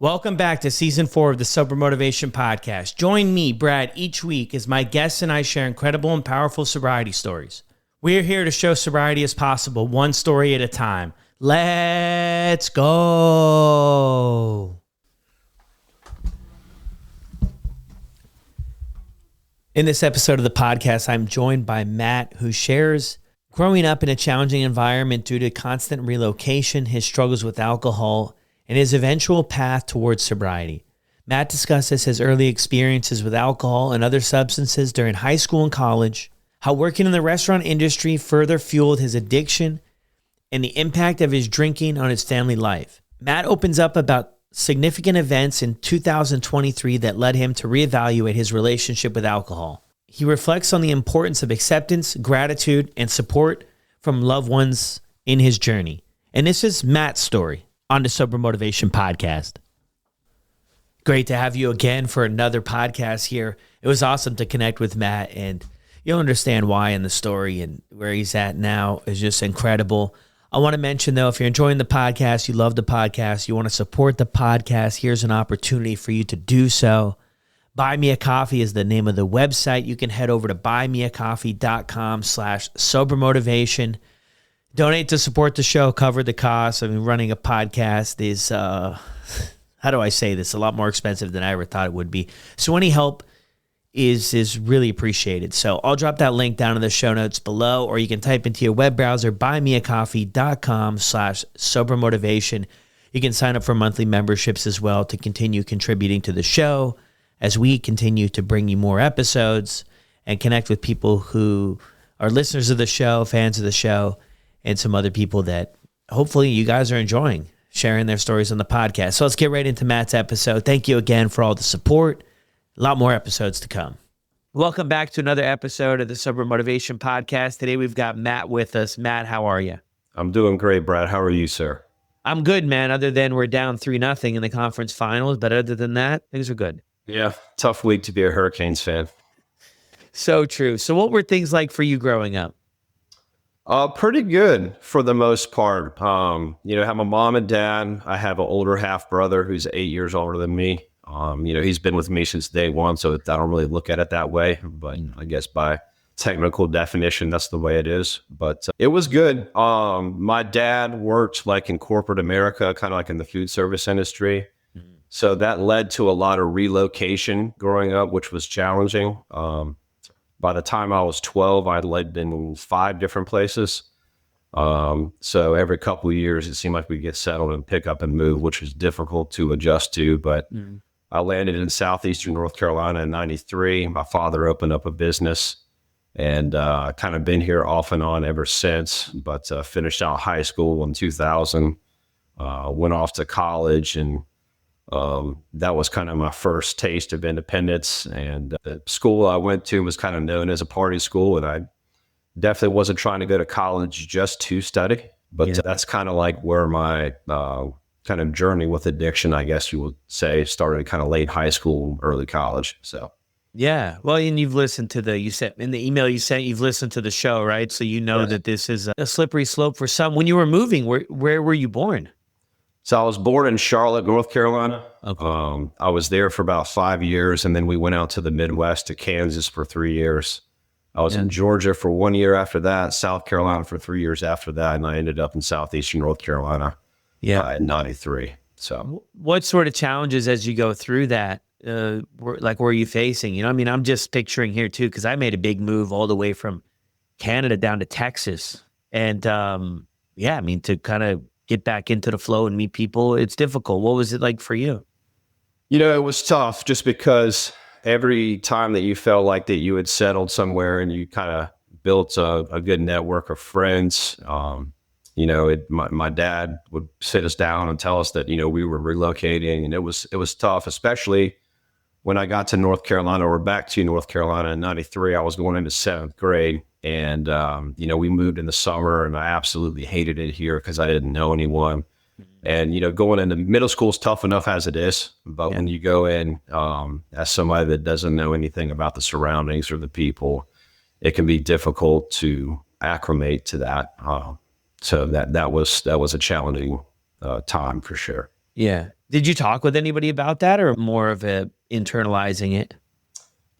Welcome back to Season 4 of the Sober Motivation Podcast. Join me, Brad, each week as my guests and I share incredible and powerful sobriety stories. We're here to show sobriety is possible, one story at a time. Let's go. In this episode of the podcast, I'm joined by Matt, who shares growing up in a challenging environment due to constant relocation, his struggles with alcohol, and his eventual path towards sobriety. Matt discusses his early experiences with alcohol and other substances during high school and college, how working in the restaurant industry further fueled his addiction, and the impact of his drinking on his family life. Matt opens up about significant events in 2023 that led him to reevaluate his relationship with alcohol. He reflects on the importance of acceptance, gratitude, and support from loved ones in his journey. And this is Matt's story on the Sober Motivation Podcast. Great to have you again for another podcast here. It was awesome to connect with Matt, and you'll understand why in the story, and where he's at now is just incredible. I want to mention, though, if you're enjoying the podcast, you love the podcast, you want to support the podcast, here's an opportunity for you to do so. Buy Me a Coffee is the name of the website. You can head over to buymeacoffee.com/sobermotivation. Donate to support the show, cover the costs. I mean, running a podcast is, how do I say this? A lot more expensive than I ever thought it would be. So any help is really appreciated. So I'll drop that link down in the show notes below, or you can type into your web browser, buymeacoffee.com/sobermotivation. You can sign up for monthly memberships as well to continue contributing to the show as we continue to bring you more episodes and connect with people who are listeners of the show, fans of the show, and some other people that hopefully you guys are enjoying sharing their stories on the podcast. So let's get right into Matt's episode. Thank you again for all the support. A lot more episodes to come. Welcome back to another episode of the Sober Motivation Podcast. Today we've got Matt with us. Matt, how are you? I'm doing great, Brad. How are you, sir? I'm good, man, other than we're down 3-0 in the conference finals. But other than that, things are good. Yeah, tough week to be a Hurricanes fan. So true. So what were things like for you growing up? Pretty good for the most part. Have my mom and dad. I have an older half brother who's 8 years older than me. He's been with me since day one, so I don't really look at it that way. But I guess by technical definition, that's the way it is. But it was good. My dad worked like in corporate America, kind of like in the food service industry. So that led to a lot of relocation growing up, which was challenging. By the time I was 12, I lived in 5 different places. So every couple of years, it seemed like we'd get settled and pick up and move, which was difficult to adjust to. But I landed in southeastern North Carolina in 93. My father opened up a business, and kind of been here off and on ever since, but finished out high school in 2000, went off to college, and that was kind of my first taste of independence. And the school I went to was kind of known as a party school, and I definitely wasn't trying to go to college just to study, but that's kind of like where my kind of journey with addiction, I guess you would say, started kind of late high school, early college. So yeah, well, and you've listened to you said in the email you sent, you've listened to the show, right? So you know that this is a slippery slope for some. When you were moving, where were you born? So I was born in Charlotte, North Carolina. Okay. I was there for about 5 years, and then we went out to the Midwest, to Kansas for 3 years. I was in Georgia for 1 year after that, South Carolina for 3 years after that, and I ended up in southeastern North Carolina in 93. So what sort of challenges as you go through that, were you facing? You know, I mean, I'm just picturing here too, because I made a big move all the way from Canada down to Texas. And to kind of get back into the flow and meet people, it's difficult. What was it like for you? It was tough just because every time that you felt like that you had settled somewhere and you kind of built a good network of friends, my dad would sit us down and tell us that, we were relocating, and it was tough, especially when I got to North Carolina, or back to North Carolina in 93. I was going into 7th grade, and, we moved in the summer, and I absolutely hated it here because I didn't know anyone. And, going into middle school is tough enough as it is, but when you go in as somebody that doesn't know anything about the surroundings or the people, it can be difficult to acclimate to that. So that was a challenging time for sure. Yeah. Did you talk with anybody about that, or more of a internalizing it?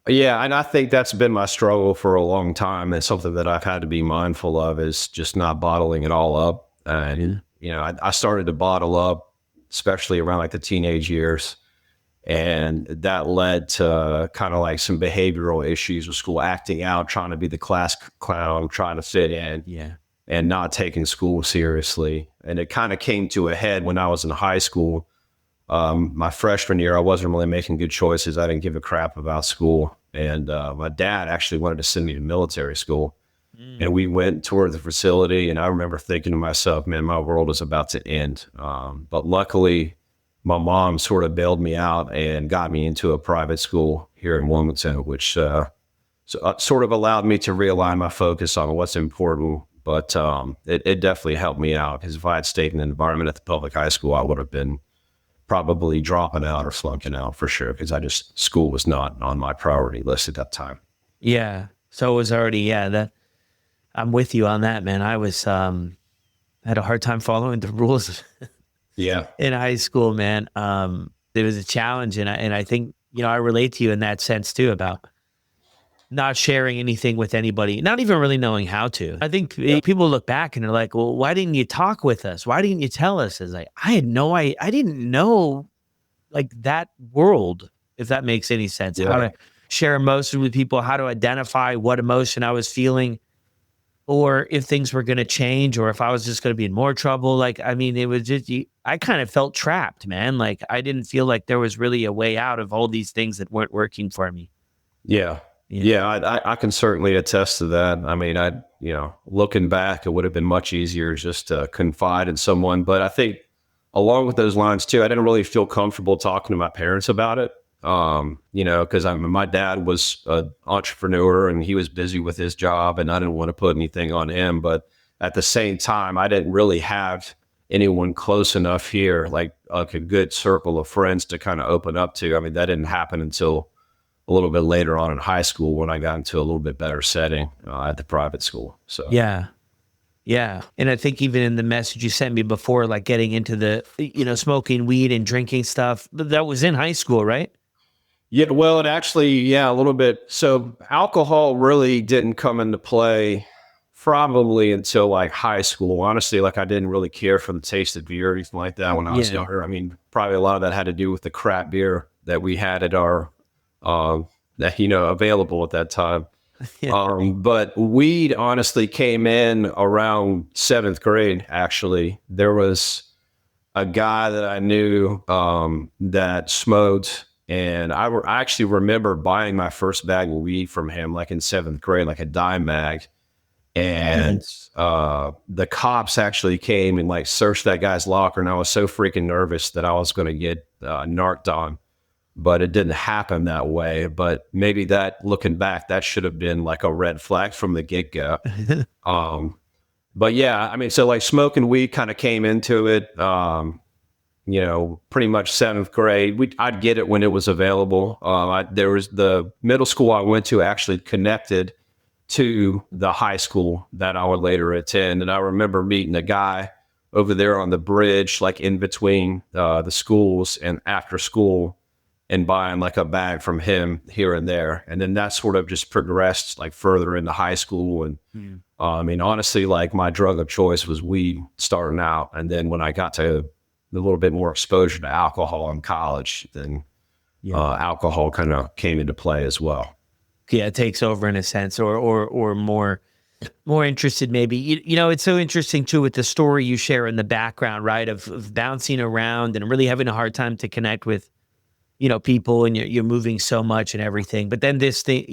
Yeah, and I think that's been my struggle for a long time. And something that I've had to be mindful of is just not bottling it all up. Yeah. And, I started to bottle up, especially around like the teenage years. And that led to kind of like some behavioral issues with school, acting out, trying to be the class clown, trying to fit in, Yeah. and not taking school seriously. And it kind of came to a head when I was in high school. My freshman year, I wasn't really making good choices. I didn't give a crap about school. And my dad actually wanted to send me to military school. And we went toward the facility. And I remember thinking to myself, man, my world is about to end. But luckily, my mom sort of bailed me out and got me into a private school here in Wilmington, which sort of allowed me to realign my focus on what's important. But it definitely helped me out, because if I had stayed in an environment at the public high school, I would have been probably dropping out or flunking out for sure, because school was not on my priority list at that time. Yeah. So it was already, that I'm with you on that, man. I was, had a hard time following the rules Yeah. in high school, man. It was a challenge. And I think, I relate to you in that sense too, about not sharing anything with anybody, not even really knowing how to. I think people look back and they're like, well, why didn't you talk with us? Why didn't you tell us? It's like, I didn't know like that world, if that makes any sense, how Yeah. to share emotion with people, how to identify what emotion I was feeling, or if things were going to change, or if I was just going to be in more trouble. Like, I mean, it was just, I kind of felt trapped, man. Like, I didn't feel like there was really a way out of all these things that weren't working for me. Yeah. Yeah. Yeah. I can certainly attest to that. I mean, looking back, it would have been much easier just to confide in someone. But I think along with those lines too, I didn't really feel comfortable talking to my parents about it. Because my dad was an entrepreneur and he was busy with his job, and I didn't want to put anything on him. But at the same time, I didn't really have anyone close enough here, like a good circle of friends to kind of open up to. I mean, that didn't happen until a little bit later on in high school, when I got into a little bit better setting at the private school. So Yeah. Yeah. And I think even in the message you sent me before, like getting into the, smoking weed and drinking stuff, that was in high school, right? yeah, well, it actually, yeah, a little bit. So alcohol really didn't come into play probably until like high school. Honestly, like I didn't really care for the taste of beer or anything like that when I was Yeah. younger. I mean, probably a lot of that had to do with the crap beer that we had at our available at that time. Yeah. But weed honestly came in around seventh grade. Actually, there was a guy that I knew that smoked, and I actually remember buying my first bag of weed from him, like in seventh grade, like a dime bag. And the cops actually came and like searched that guy's locker, and I was so freaking nervous that I was going to get narked on. But it didn't happen that way. But maybe that, looking back, that should have been like a red flag from the get-go. But yeah, I mean, so like smoking weed kind of came into it, pretty much seventh grade. I'd get it when it was available. There was the middle school I went to actually connected to the high school that I would later attend. And I remember meeting a guy over there on the bridge, like in between the schools, and after school, and buying like a bag from him here and there. And then that sort of just progressed like further into high school. And I mean, honestly, like my drug of choice was weed starting out. And then when I got to a little bit more exposure to alcohol in college, then alcohol kind of came into play as well. Yeah, it takes over in a sense, or more interested maybe. It's so interesting too with the story you share in the background, right? Of bouncing around and really having a hard time to connect with, people, and you're moving so much and everything. But then this thing,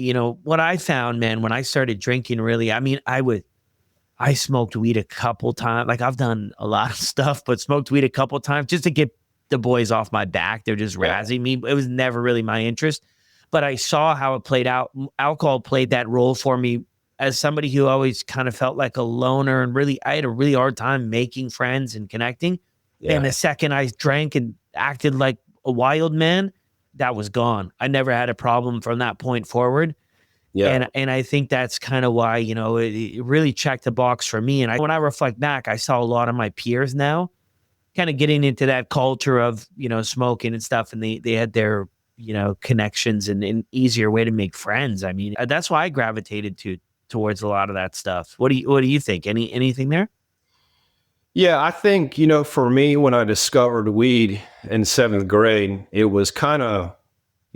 what I found, man, when I started drinking, really, I mean, I smoked weed a couple times. Like I've done a lot of stuff, but smoked weed a couple times just to get the boys off my back. They're just razzing me. It was never really my interest, but I saw how it played out. Alcohol played that role for me as somebody who always kind of felt like a loner, and really, I had a really hard time making friends and connecting. Yeah. And the second I drank and acted like a wild man, that was gone. I never had a problem from that point forward. Yeah. And I think that's kind of why, it really checked the box for me. And when I reflect back, I saw a lot of my peers now kind of getting into that culture of, smoking and stuff. And they had their, connections and an easier way to make friends. I mean, that's why I gravitated towards a lot of that stuff. What do you think? Anything there? Yeah, I think, for me, when I discovered weed in seventh grade, it was kind of,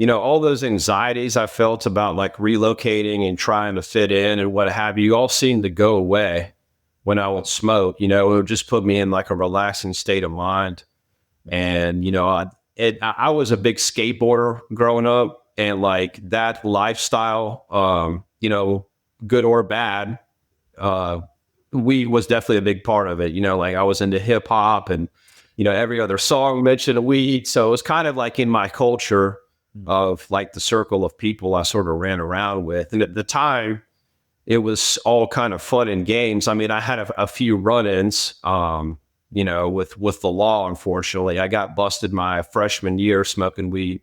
all those anxieties I felt about like relocating and trying to fit in and what have you, all seemed to go away when I would smoke. It would just put me in like a relaxing state of mind. And, I was a big skateboarder growing up, and like that lifestyle, good or bad, uh, weed was definitely a big part of it. Like I was into hip hop, and, every other song mentioned weed. So it was kind of like in my culture of like the circle of people I sort of ran around with. And at the time, it was all kind of fun and games. I mean, I had a few run-ins, with the law. Unfortunately, I got busted my freshman year smoking weed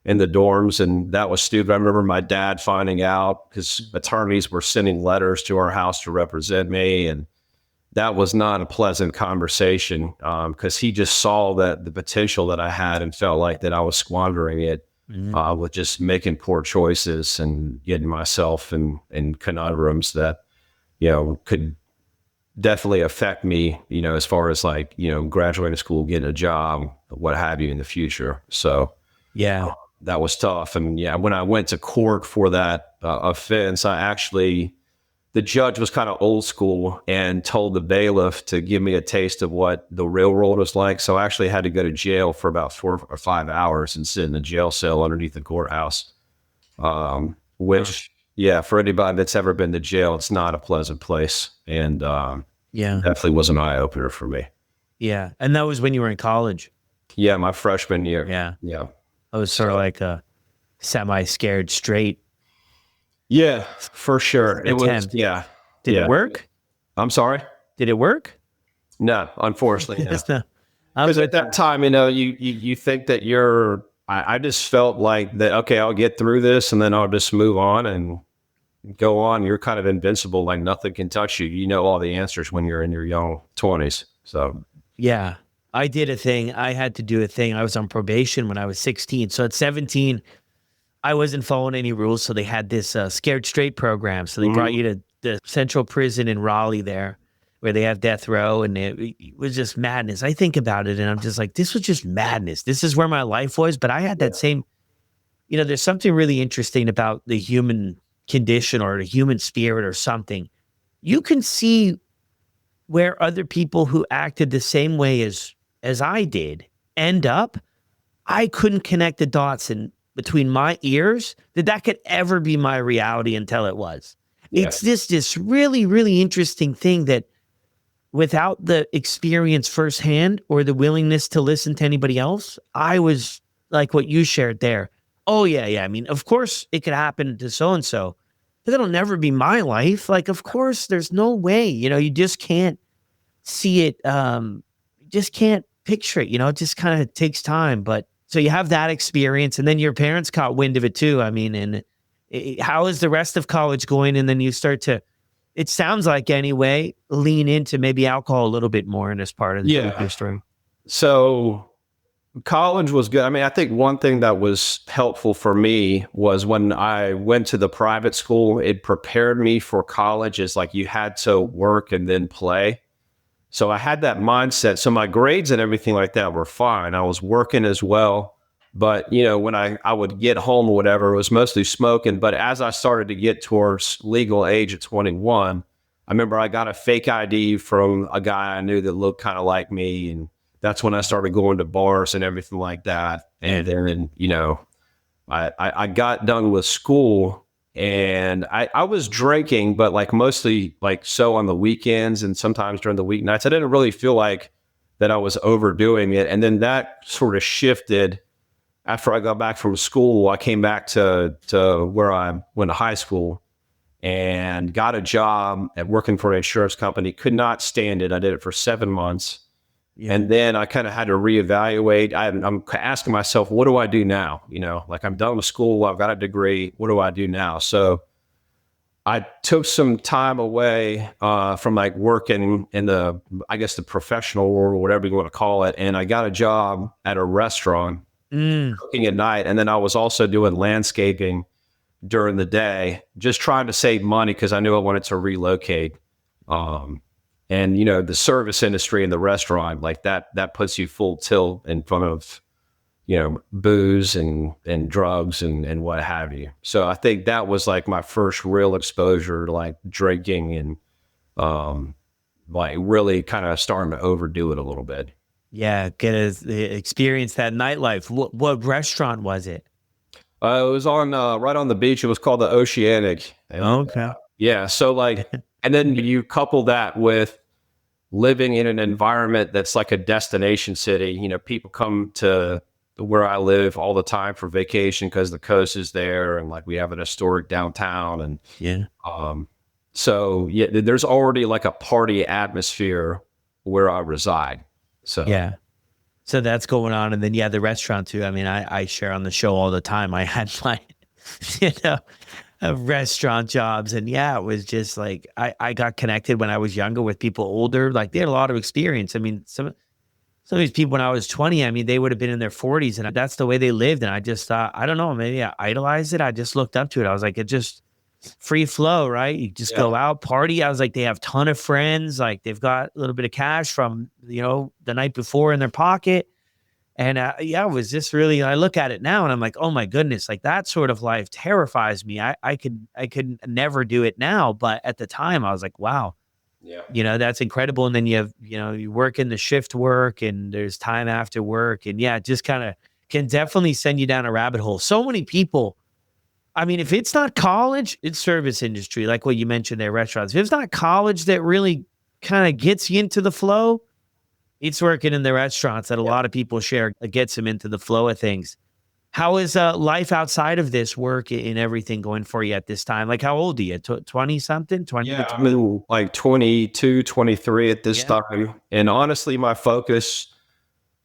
in the dorms, and that was stupid. I remember my dad finding out because attorneys were sending letters to our house to represent me, and that was not a pleasant conversation because he just saw that the potential that I had and felt like that I was squandering it with just making poor choices and getting myself in conundrums that could definitely affect me, as far as like, graduating school, getting a job, what have you in the future. So Yeah. that was tough. And yeah, when I went to court for that offense, the judge was kind of old school and told the bailiff to give me a taste of what the real world was like. So I actually had to go to jail for about 4 or 5 hours and sit in a jail cell underneath the courthouse, which, yeah, for anybody that's ever been to jail, it's not a pleasant place. And definitely was an eye opener for me. Yeah. And that was when you were in college. Yeah, my freshman year. Yeah. Yeah. I was sort of like a semi-scared straight. Yeah, for sure. It Attempt. was, yeah. Did it work? I'm sorry? Did it work? No, unfortunately, no. Yes, no. Because at that time, you think that I just felt like that, okay, I'll get through this and then I'll just move on and go on. You're kind of invincible, like nothing can touch you. You know all the answers when you're in your young 20s. So, yeah, I did a thing. I had to do a thing. I was on probation when I was 16. So at 17, I wasn't following any rules. So they had this scared straight program. So they brought you to the central prison in Raleigh there, where they have death row, and it was just madness. I think about it and I'm just like, this was just madness. This is where my life was. But I had that same, there's something really interesting about the human condition or the human spirit or something. You can see where other people who acted the same way as I did end up. I couldn't connect the dots in between my ears that could ever be my reality until it was. Yeah. It's this really, really interesting thing that without the experience firsthand or the willingness to listen to anybody else, I was like what you shared there. Oh, yeah. I mean, of course it could happen to so-and-so, but that'll never be my life. Like, of course, there's no way, you just can't see it. Just can't picture it, it just kind of takes time. But so you have that experience, and then your parents caught wind of it too. I mean, and how is the rest of college going? And then you start to, it sounds like anyway, lean into maybe alcohol a little bit more in this part of the story. So college was good. I mean, I think one thing that was helpful for me was when I went to the private school, it prepared me for college. It's like you had to work and then play. So I had that mindset. So my grades and everything like that were fine. I was working as well. But, when I would get home or whatever, it was mostly smoking. But as I started to get towards legal age at 21, I remember I got a fake ID from a guy I knew that looked kind of like me. And that's when I started going to bars and everything like that. And then, I got done with school. And I was drinking, but like mostly like so on the weekends and sometimes during the weeknights. I didn't really feel like that I was overdoing it. And then that sort of shifted after I got back from school. I came back to where I went to high school and got a job at working for an insurance company. Could not stand it. I did it for 7 months. Yeah. And then I kind of had to reevaluate. I'm asking myself, what do I do now? Like I'm done with school. I've got a degree. What do I do now? So I took some time away from like working in the, I guess, the professional world or whatever you want to call it. And I got a job at a restaurant Mm, cooking at night. And then I was also doing landscaping during the day, just trying to save money because I knew I wanted to relocate. Um, and you know, the service industry and the restaurant, like that puts you full tilt in front of, you know, booze and drugs and what have you. So I think that was like my first real exposure to like drinking and um like really kind of starting to overdo it a little bit. yeah, experience that nightlife. What restaurant was it? It was on right on the beach. It was called the Oceanic. And Okay. yeah, so like, and then you couple that with living in an environment that's like a destination city. You know, people come to where I live all the time for vacation because the coast is there, and like we have an historic downtown, and Yeah. um, so yeah, there's already like a party atmosphere where I reside. So Yeah. So that's going on. And then, yeah, the restaurant too. I mean, I share on the show all the time. I had my, you know, restaurant jobs. And yeah, it was just like, I got connected when I was younger with people older. Like they had a lot of experience. I mean, some of these people when I was 20, I mean, they would have been in their 40s and that's the way they lived. And I just thought, I don't know, maybe I idolized it. I just looked up to it. I was like, it just free flow, right? You just yeah, go out, party. I was like, they have a ton of friends. Like they've got a little bit of cash from, the night before in their pocket. And yeah, it was just really, I look at it now and I'm like, oh my goodness, like that sort of life terrifies me. I could never do it now. But at the time I was like, wow, yeah, that's incredible. And then you have, you work in the shift work and there's time after work. And yeah, it just kind of can definitely send you down a rabbit hole. So many people, I mean, if it's not college, it's service industry, like what you mentioned there, restaurants. If it's not college that really kind of gets you into the flow, it's working in the restaurants that a yeah. lot of people share gets them into the flow of things. How is life outside of this work and everything going for you at this time? Like, how old are you? 20 something? 20 to Yeah, 20? I'm in like 22, 23 at this Yeah. time. And honestly, my focus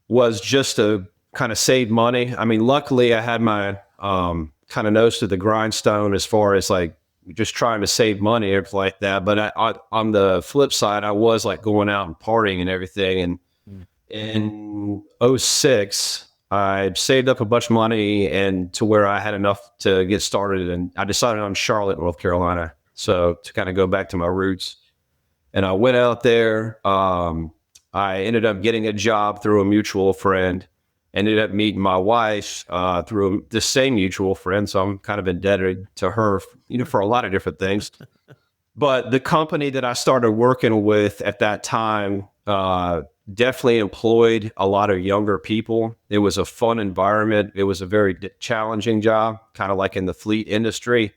was just to kind of save money. I mean, luckily I had my kind of nose to the grindstone as far as like just trying to save money, everything like that. But on the flip side, I was like going out and partying and everything. And Mm. in '06, I saved up a bunch of money and to where I had enough to get started. And I decided on Charlotte, North Carolina. So to kind of go back to my roots. And I went out there. I ended up getting a job through a mutual friend. Ended up meeting my wife through the same mutual friend. So I'm kind of indebted to her, for a lot of different things. But the company that I started working with at that time definitely employed a lot of younger people. It was a fun environment. It was a very challenging job, kind of like in the fleet industry.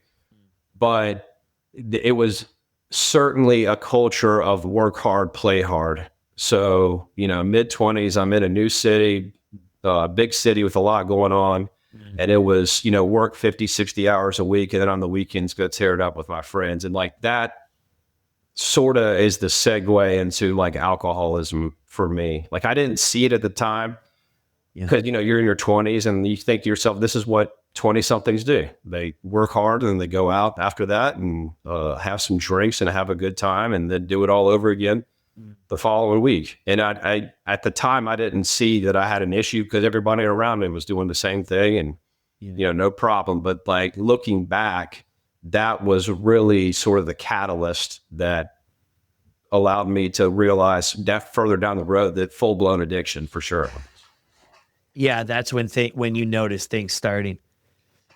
But it was certainly a culture of work hard, play hard. So, mid 20s, I'm in a new city, big city with a lot going on. Mm. And it was, work 50, 60 hours a week. And then on the weekends, go tear it up with my friends. And like that sort of is the segue into like alcoholism for me. Like I didn't see it at the time Yeah. because, you're in your 20s and you think to yourself, this is what 20 somethings do. They work hard and they go out after that and have some drinks and have a good time and then do it all over again Mm. the following week. And I at the time, I didn't see that I had an issue because everybody around me was doing the same thing and, Yeah. no problem. But like looking back, that was really sort of the catalyst that allowed me to realize that further down the road that full blown addiction for sure. Yeah, that's when you notice things starting.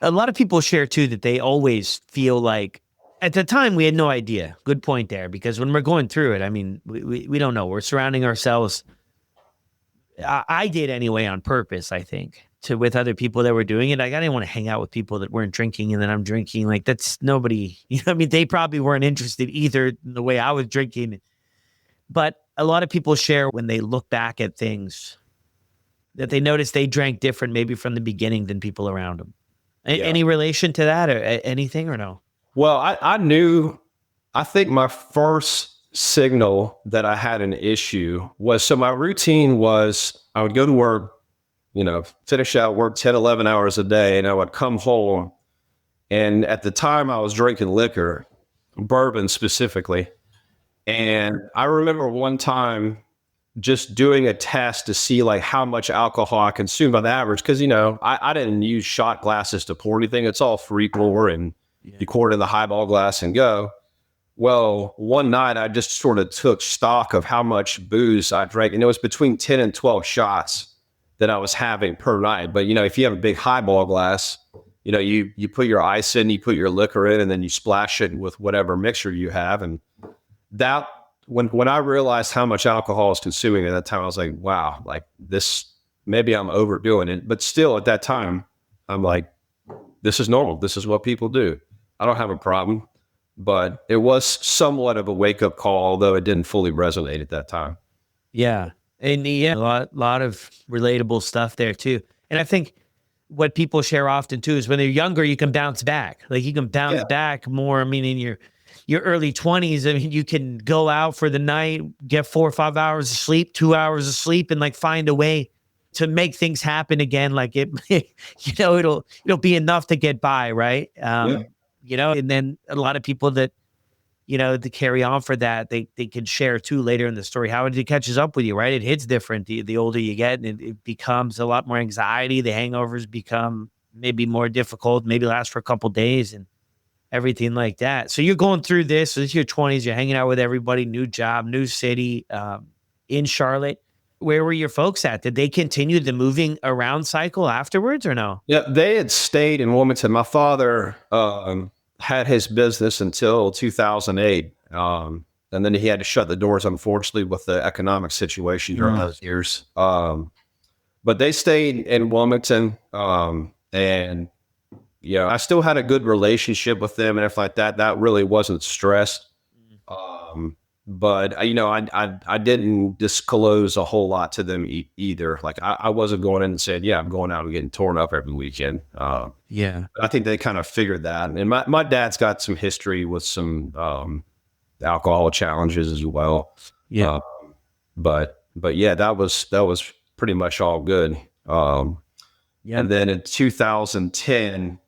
A lot of people share too that they always feel like at the time we had no idea. Good point there, because when we're going through it, I mean, we don't know. We're surrounding ourselves. I did anyway on purpose, I think, with other people that were doing it. Like, I didn't want to hang out with people that weren't drinking and then I'm drinking. Like that's nobody, I mean, they probably weren't interested either in the way I was drinking. But a lot of people share when they look back at things that they notice they drank different maybe from the beginning than people around them. Yeah. Any relation to that or anything or no? Well, I knew, I think my first signal that I had an issue was, so my routine was I would go to work, finish out work 10, 11 hours a day, and I would come home. And at the time I was drinking liquor bourbon specifically. And I remember one time just doing a test to see like how much alcohol I consumed on average. Cause I didn't use shot glasses to pour anything. It's all free pour and you pour it in the highball glass and go. Well, one night I just sort of took stock of how much booze I drank, and it was between 10 and 12 shots that I was having per night. But, if you have a big highball glass, you put your ice in, you put your liquor in, and then you splash it with whatever mixture you have. And that, when I realized how much alcohol I was consuming at that time, I was like, wow, like this, maybe I'm overdoing it. But still at that time, I'm like, this is normal. This is what people do. I don't have a problem. But it was somewhat of a wake-up call, although it didn't fully resonate at that time. Yeah. And a lot of relatable stuff there too. And I think what people share often too is when they're younger, you can bounce back. Like you can bounce back more. I mean, in your early 20s, I mean, you can go out for the night, get 4 or 5 hours of sleep, 2 hours of sleep, and like find a way to make things happen again. Like it, it'll be enough to get by. Right. And then a lot of people that, to carry on for that, they can share too later in the story how it catches up with you, right? It hits different the older you get, and it becomes a lot more anxiety. The hangovers become maybe more difficult, maybe last for a couple days and everything like that. So you're going through this. So this is your 20s, you're hanging out with everybody, new job, new city, in Charlotte. Where were your folks at? Did they continue the moving around cycle afterwards or no? Yeah, they had stayed in Wilmington. My father had his business until 2008. And then he had to shut the doors, unfortunately, with the economic situation during those years. But they stayed in Wilmington. And, I still had a good relationship with them and everything like that. That really wasn't stressed. But I didn't disclose a whole lot to them either. Like I wasn't going in and saying, yeah, I'm going out and getting torn up every weekend. I think they kind of figured that. And my dad's got some history with some alcohol challenges as well. But yeah, that was pretty much all good. And then in 2010,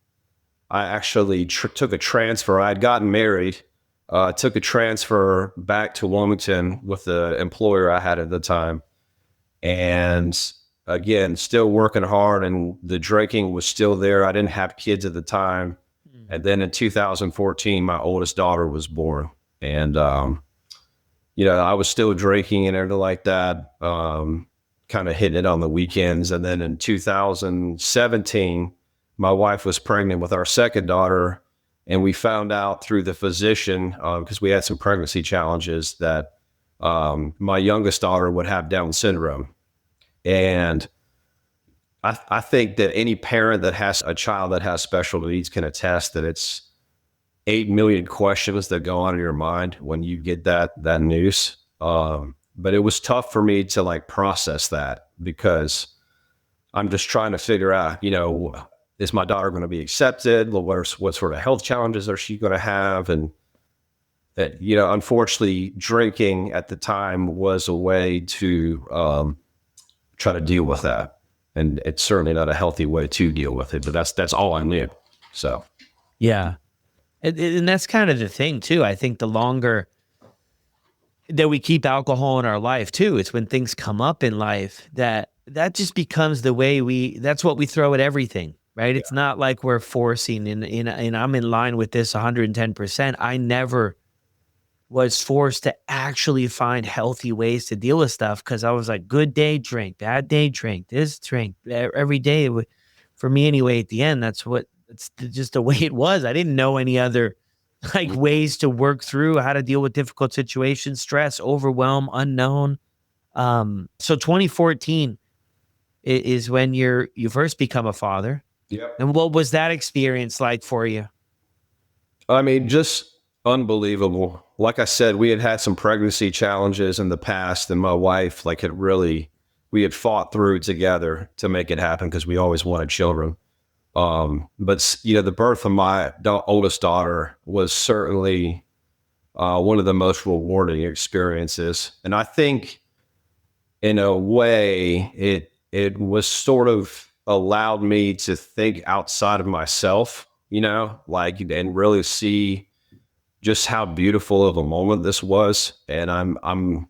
I actually took a transfer. I had gotten married. Took a transfer back to Wilmington with the employer I had at the time. And again, still working hard, and the drinking was still there. I didn't have kids at the time. And then in 2014, my oldest daughter was born. And, I was still drinking and everything like that, kind of hitting it on the weekends. And then in 2017, my wife was pregnant with our second daughter. And we found out through the physician, because we had some pregnancy challenges, that my youngest daughter would have Down syndrome. And I think that any parent that has a child that has special needs can attest that it's 8 million questions that go on in your mind when you get that news. But it was tough for me to like process that, because I'm just trying to figure out, is my daughter going to be accepted? What sort of health challenges are she going to have? And that, unfortunately, drinking at the time was a way to try to deal with that. And it's certainly not a healthy way to deal with it, but that's all I knew. So, yeah. And that's kind of the thing too. I think the longer that we keep alcohol in our life too, it's when things come up in life that just becomes the way that's what we throw at everything. Right. Yeah. It's not like we're forcing and I'm in line with this 110%. I never was forced to actually find healthy ways to deal with stuff, because I was like, good day, drink, bad day, drink, this drink every day. For me anyway, at the end, it's just the way it was. I didn't know any other like ways to work through how to deal with difficult situations, stress, overwhelm, unknown. So 2014 is when you first become a father. Yep. And what was that experience like for you? I mean, just unbelievable. Like I said, we had some pregnancy challenges in the past, and my wife, we had fought through together to make it happen because we always wanted children. But the birth of my oldest daughter was certainly one of the most rewarding experiences. And I think in a way it was sort of allowed me to think outside of myself, and really see just how beautiful of a moment this was. And I'm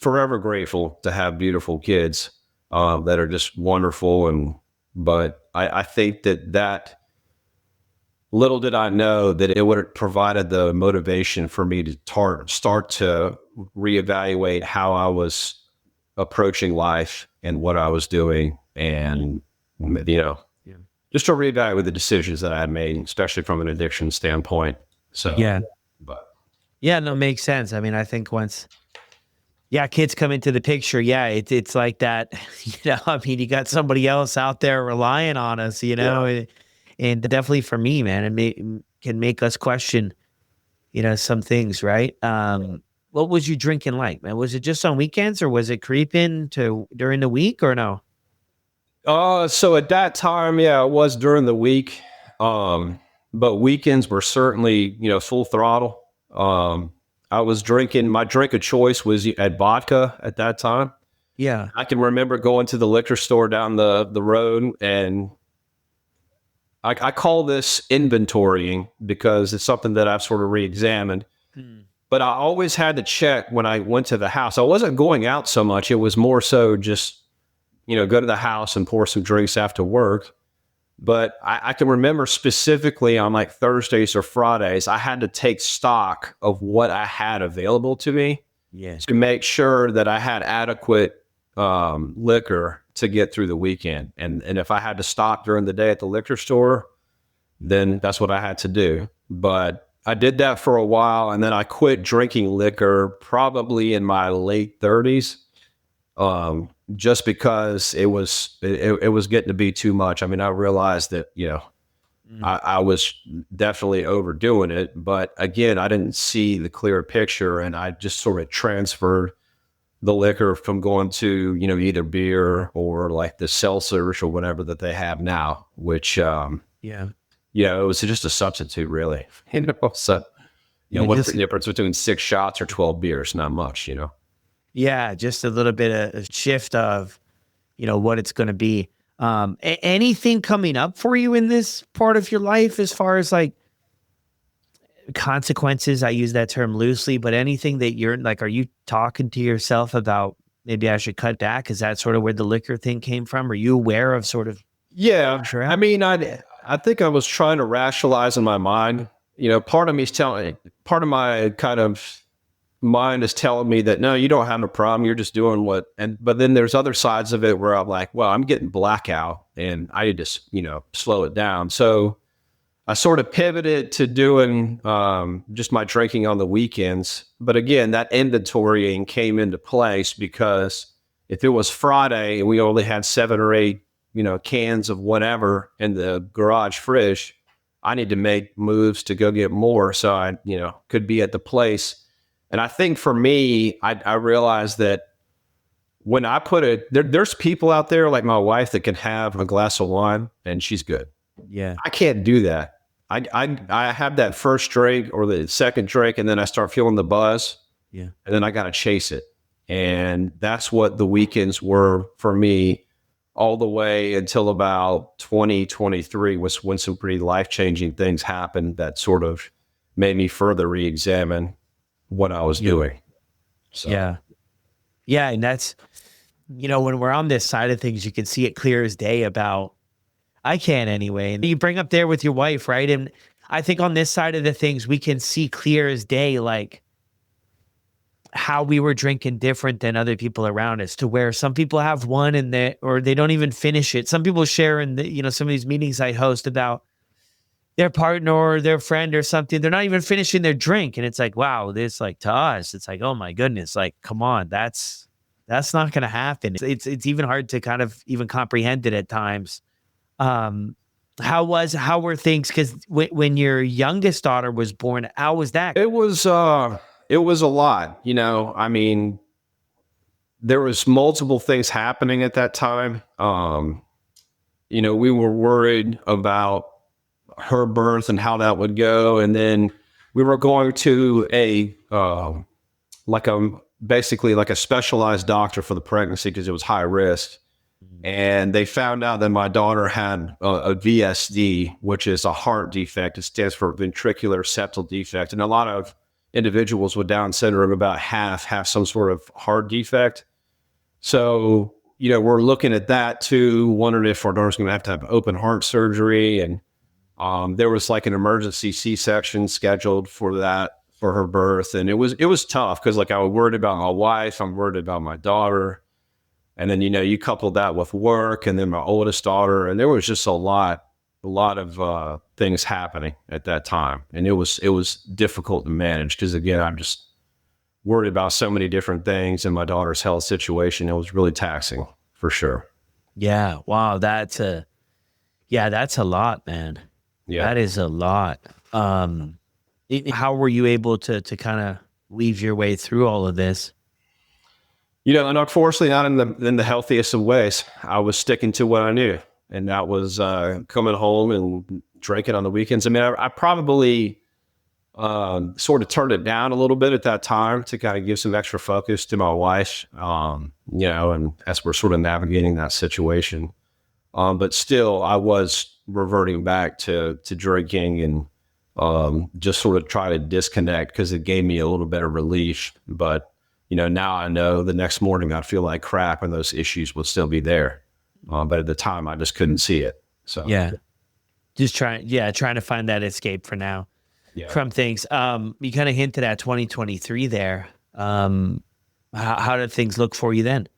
forever grateful to have beautiful kids that are just wonderful. But I think that little did I know that it would have provided the motivation for me to start to reevaluate how I was approaching life and what I was doing, and Yeah. just to reevaluate the decisions that I had made, especially from an addiction standpoint. So, Yeah. but Yeah, no, makes sense. I mean, I think once, kids come into the picture, it's like that, I mean, you got somebody else out there relying on us, yeah. and definitely for me, man, can make us question, some things, right? What was you drinking like, man? Was it just on weekends or was it creeping to during the week or no? So at that time, yeah, it was during the week. But weekends were certainly, full throttle. I was drinking, my drink of choice was at vodka at that time. Yeah. I can remember going to the liquor store down the road, and I call this inventorying because it's something that I've sort of re-examined. Hmm. But I always had to check when I went to the house. I wasn't going out so much. It was more so just, go to the house and pour some drinks after work. But I can remember specifically on like Thursdays or Fridays, I had to take stock of what I had available to me Yeah. to make sure that I had adequate liquor to get through the weekend. And if I had to stop during the day at the liquor store, then that's what I had to do. But I did that for a while, and then I quit drinking liquor probably in my late 30s, just because it was getting to be too much. I mean, I realized that Mm. I was definitely overdoing it, but again, I didn't see the clear picture, and I just sort of transferred the liquor from going to either beer or like the seltzers or whatever that they have now, which Yeah. it was just a substitute, really. So what's the Just difference between 6 shots or 12 beers? Not much. just a little bit of a shift of, what it's going to be. Anything coming up for you in this part of your life as far as like consequences? I use that term loosely, but anything that you're like, are you talking to yourself about maybe I should cut back? Is that sort of where the liquor thing came from? Are you aware of sort of Yeah, sure? I mean, I think I was trying to rationalize in my mind. Part of my kind of mind is telling me that no, you don't have a problem. You're just doing but then there's other sides of it where I'm like, well, I'm getting blackout, and I need to, slow it down. So I sort of pivoted to doing just my drinking on the weekends. But again, that inventorying came into place because if it was Friday and we only had 7 or 8, cans of whatever in the garage fridge, I need to make moves to go get more so I, could be at the place. And I think for me, I realized that when I put it, there's people out there like my wife that can have a glass of wine and she's good. Yeah. I can't do that. I have that first drink or the second drink, and then I start feeling the buzz, Yeah. and then I got to chase it. And that's what the weekends were for me all the way until about 2023 was when some pretty life-changing things happened that sort of made me further re-examine what I was Yeah. doing. So, Yeah. Yeah. And that's, when we're on this side of things, you can see it clear as day about, I can anyway. And you bring up there with your wife, right? And I think on this side of the things, we can see clear as day, like how we were drinking different than other people around us, to where some people have one or they don't even finish it. Some people share in some of these meetings I host about their partner or their friend or something. They're not even finishing their drink. And it's like, wow, this like to us, it's like, oh my goodness, like, come on, that's not going to happen. It's even hard to kind of even comprehend it at times. Um, how were things? Because when your youngest daughter was born, how was that? it was a lot. I mean, there was multiple things happening at that time. We were worried about her birth and how that would go, and then we were going to like a basically like a specialized doctor for the pregnancy because it was high risk. And they found out that my daughter had a VSD, which is a heart defect. It stands for ventricular septal defect. And a lot of individuals with Down syndrome, about half have some sort of heart defect. So, we're looking at that too, wondering if our daughter's going to have open heart surgery. And there was like an emergency C-section scheduled for her birth. And it was tough because I was worried about my wife. I'm worried about my daughter. And then, you couple that with work and then my oldest daughter, and there was just a lot of things happening at that time. And it was difficult to manage because, again, I'm just worried about so many different things and my daughter's health situation. It was really taxing for sure. Yeah. Wow. That's a lot, man. Yeah. That is a lot. How were you able to kind of weave your way through all of this? And unfortunately, not in the healthiest of ways. I was sticking to what I knew, and that was coming home and drinking on the weekends. I mean, I probably sort of turned it down a little bit at that time to kind of give some extra focus to my wife, and as we're sort of navigating that situation. But still, I was reverting back to drinking and just sort of try to disconnect because it gave me a little bit of relief. But now I know the next morning I'd feel like crap and those issues would still be there. But at the time I just couldn't see it. So just trying to find that escape for now from things. You kind of hinted at 2023 there. How did things look for you then?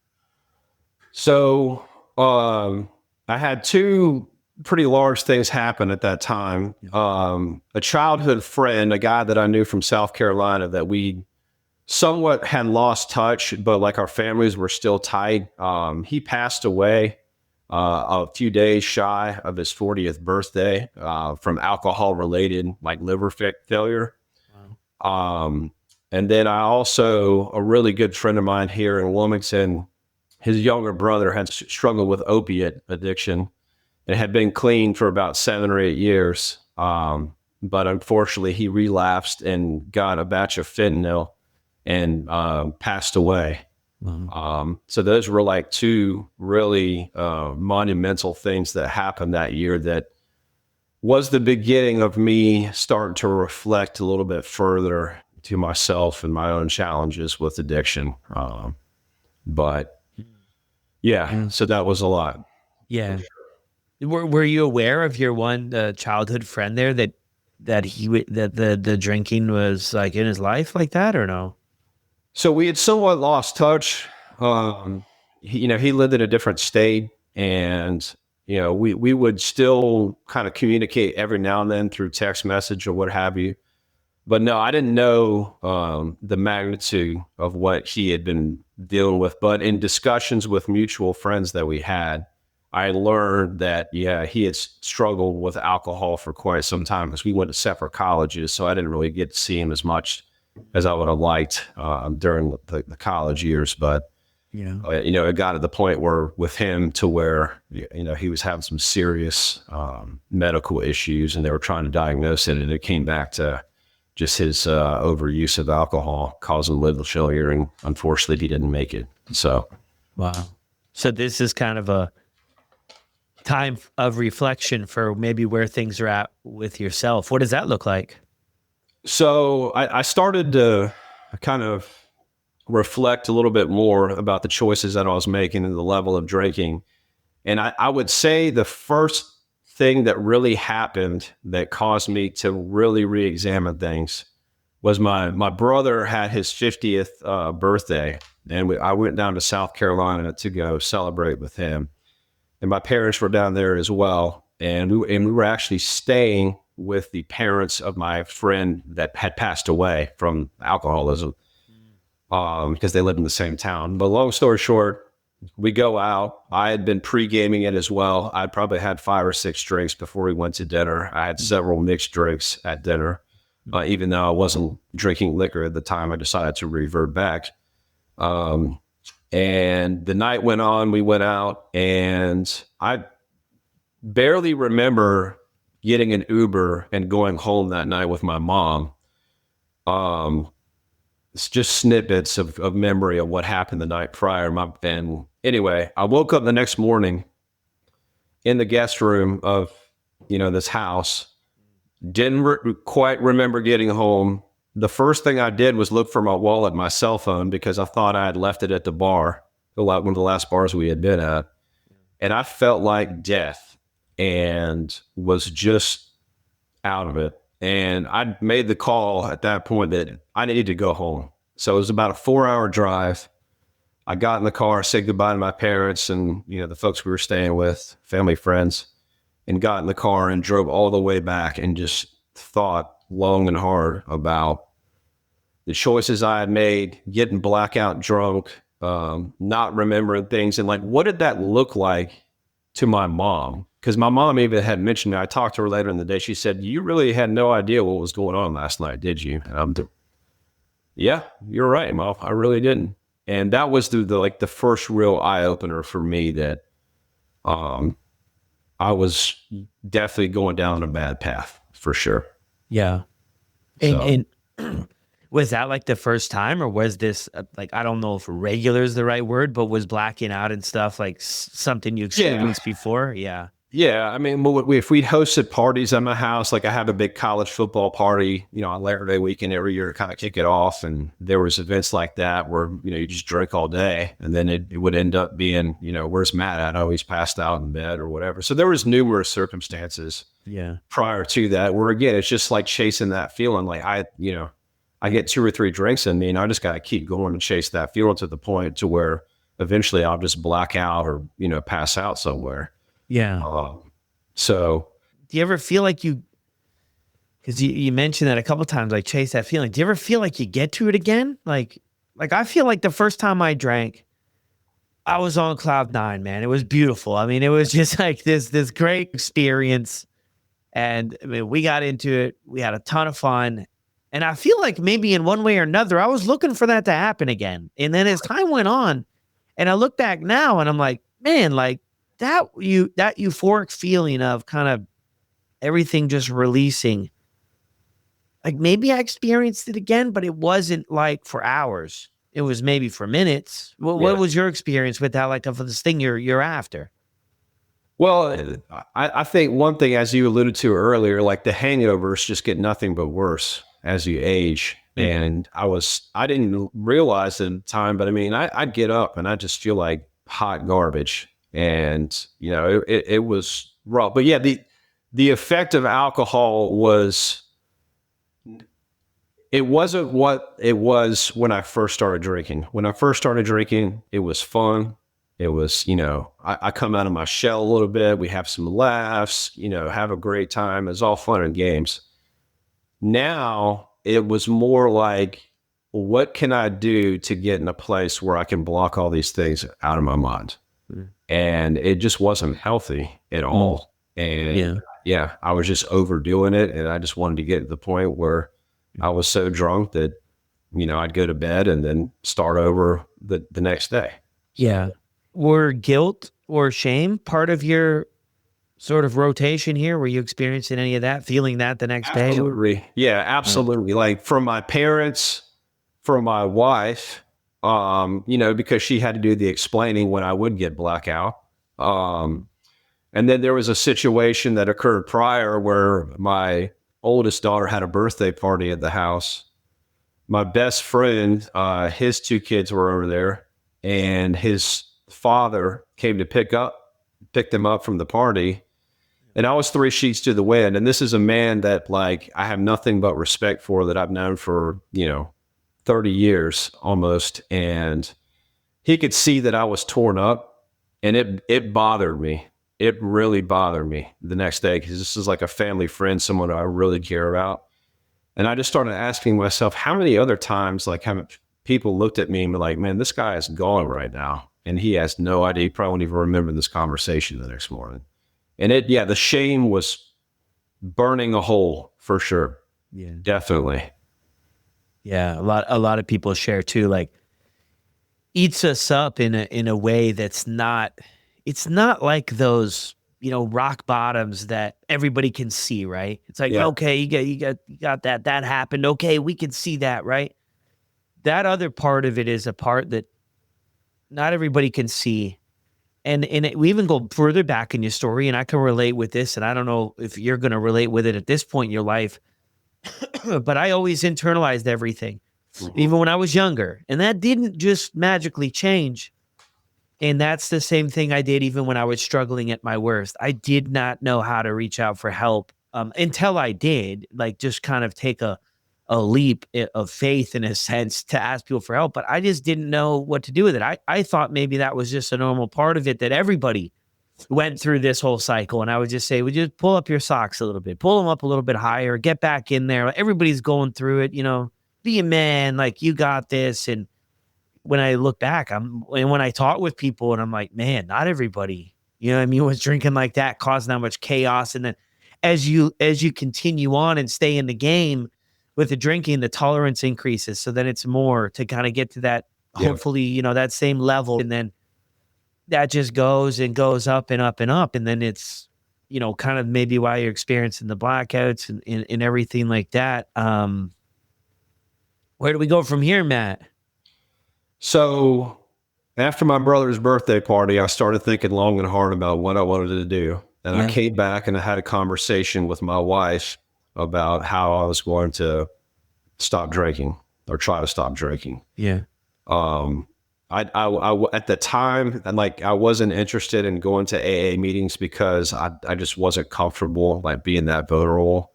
So I had two pretty large things happen at that time. A childhood friend, a guy that I knew from South Carolina that we somewhat had lost touch, but our families were still tight. He passed away a few days shy of his 40th birthday from alcohol-related liver failure. Wow. And then I also, a really good friend of mine here in Wilmington, his younger brother had struggled with opiate addiction and had been clean for about 7 or 8 years. But unfortunately, he relapsed and got a batch of fentanyl and passed away. Wow. So those were two really monumental things that happened that year that was the beginning of me starting to reflect a little bit further to myself and my own challenges with addiction. So that was a lot. Yeah. Were you aware of your one childhood friend there that the drinking was in his life like that, or no? So we had somewhat lost touch. He lived in a different state, and we would still kind of communicate every now and then through text message or what have you. But no, I didn't know the magnitude of what he had been dealing with. But in discussions with mutual friends that we had, I learned that, he had struggled with alcohol for quite some time because we went to separate colleges. So I didn't really get to see him as much as I would have liked during the college years. But, it got to the point where with him to where, he was having some serious medical issues and they were trying to diagnose it. And it came back to just his overuse of alcohol causing liver failure. And unfortunately, he didn't make it. So, wow. So this is kind of a time of reflection for maybe where things are at with yourself. What does that look like? So I started to kind of reflect a little bit more about the choices that I was making and the level of drinking. And I would say the first thing that really happened that caused me to really re-examine things was my brother had his 50th birthday, and I went down to South Carolina to go celebrate with him. And my parents were down there as well. And we were actually staying with the parents of my friend that had passed away from alcoholism because they lived in the same town. But long story short, we go out. I had been pre-gaming it as well. I'd probably had 5 or 6 drinks before we went to dinner. I had several mixed drinks at dinner. Even though I wasn't drinking liquor at the time, I decided to revert back. And the night went on, we went out, and I barely remember getting an Uber and going home that night with my mom. It's just snippets of memory of what happened the night prior. And Anyway, I woke up the next morning in the guest room of, this house. Didn't quite remember getting home. The first thing I did was look for my wallet, my cell phone, because I thought I had left it at the bar, one of the last bars we had been at. And I felt like death and was just out of it. And I made the call at that point that I needed to go home. So it was about a 4-hour drive. I got in the car, said goodbye to my parents and, the folks we were staying with, family, friends, and got in the car and drove all the way back and just thought long and hard about the choices I had made, getting blackout drunk, not remembering things. And like, what did that look like to my mom? Because my mom even had mentioned, I talked to her later in the day. She said, you really had no idea what was going on last night, did you? And yeah, you're right, Mom. I really didn't. And that was the first real eye opener for me that I was definitely going down a bad path for sure. Yeah. And was that like the first time, or was this I don't know if regular is the right word, but was blacking out and stuff like something you experienced before? Yeah. Yeah. I mean, if we'd hosted parties at my house, like I have a big college football party, on Labor Day weekend every year to kind of kick it off. And there was events like that where, you just drink all day, and then it would end up being, where's Matt at? Oh, he's passed out in bed or whatever. So there was numerous circumstances prior to that where, again, it's just like chasing that feeling. Like I get 2 or 3 drinks in me and I just got to keep going and chase that feeling to the point to where eventually I'll just black out or, pass out somewhere. Yeah. So do you ever feel like because you mentioned that a couple of times, like chase that feeling. Do you ever feel like you get to it again? Like I feel like the first time I drank, I was on cloud 9, man. It was beautiful. I mean, it was just like this great experience. And I mean, we got into it. We had a ton of fun. And I feel like maybe in one way or another, I was looking for that to happen again. And then as time went on, and I look back now and I'm like, man, like that euphoric feeling of kind of everything just releasing. Like maybe I experienced it again, but it wasn't like for hours. It was maybe for minutes. What was your experience with that? Like of this thing you're after? Well, I think one thing, as you alluded to earlier, like the hangovers just get nothing but worse as you age. And I didn't realize at the time, but I mean, I'd get up and I just feel like hot garbage. And, it was rough. But yeah, the effect of alcohol it wasn't what it was when I first started drinking. When I first started drinking, it was fun. It was, I come out of my shell a little bit. We have some laughs, have a great time. It's all fun and games. Now it was more like, what can I do to get in a place where I can block all these things out of my mind? And it just wasn't healthy at all. And I was just overdoing it. And I just wanted to get to the point where I was so drunk that, I'd go to bed and then start over the next day. Yeah. Were guilt or shame part of your sort of rotation here? Were you experiencing any of that, feeling that the next day? Absolutely. Yeah, absolutely. Like from my parents, from my wife, because she had to do the explaining when I would get blackout. And then there was a situation that occurred prior where my oldest daughter had a birthday party at the house. My best friend, his 2 kids were over there, and his father came to pick them up from the party. And I was 3 sheets to the wind. And this is a man that like I have nothing but respect for, that I've known for, 30 years almost. And he could see that I was torn up, and it bothered me. It really bothered me the next day, because this is like a family friend, someone I really care about. And I just started asking myself, how many other times, like, how people looked at me and were like, man, this guy is gone right now. And he has no idea. He probably won't even remember this conversation the next morning. And the shame was burning a hole for sure. Yeah, definitely. Yeah. A lot of people share too, like eats us up in a way that's it's not like those, rock bottoms that everybody can see, right? It's like, okay, you got that happened. Okay, we can see that, right? That other part of it is a part that not everybody can see. we even go further back in your story, and I can relate with this, and I don't know if you're going to relate with it at this point in your life, but I always internalized everything, even when I was younger, and that didn't just magically change. And that's the same thing I did even when I was struggling at my worst. I did not know how to reach out for help until I did, like just kind of take a leap of faith in a sense to ask people for help. But I just didn't know what to do with it. I thought maybe that was just a normal part of it, that everybody went through this whole cycle. And I would just say, would you just pull up your socks a little bit, pull them up a little bit higher, get back in there. Everybody's going through it, be a man, like you got this. And when I look back, and when I talk with people, and I'm like, man, not everybody, was drinking like that, causing that much chaos. And then as you continue on and stay in the game with the drinking, the tolerance increases. So then it's more to kind of get to that, hopefully, that same level. And then that just goes and goes up and up and up. And then it's, kind of maybe why you're experiencing the blackouts and everything like that. Where do we go from here, Matt? So after my brother's birthday party, I started thinking long and hard about what I wanted to do. And I came back and I had a conversation with my wife about how I was going to stop drinking or try to stop drinking. Yeah. I at the time, I wasn't interested in going to AA meetings because I just wasn't comfortable being that vulnerable.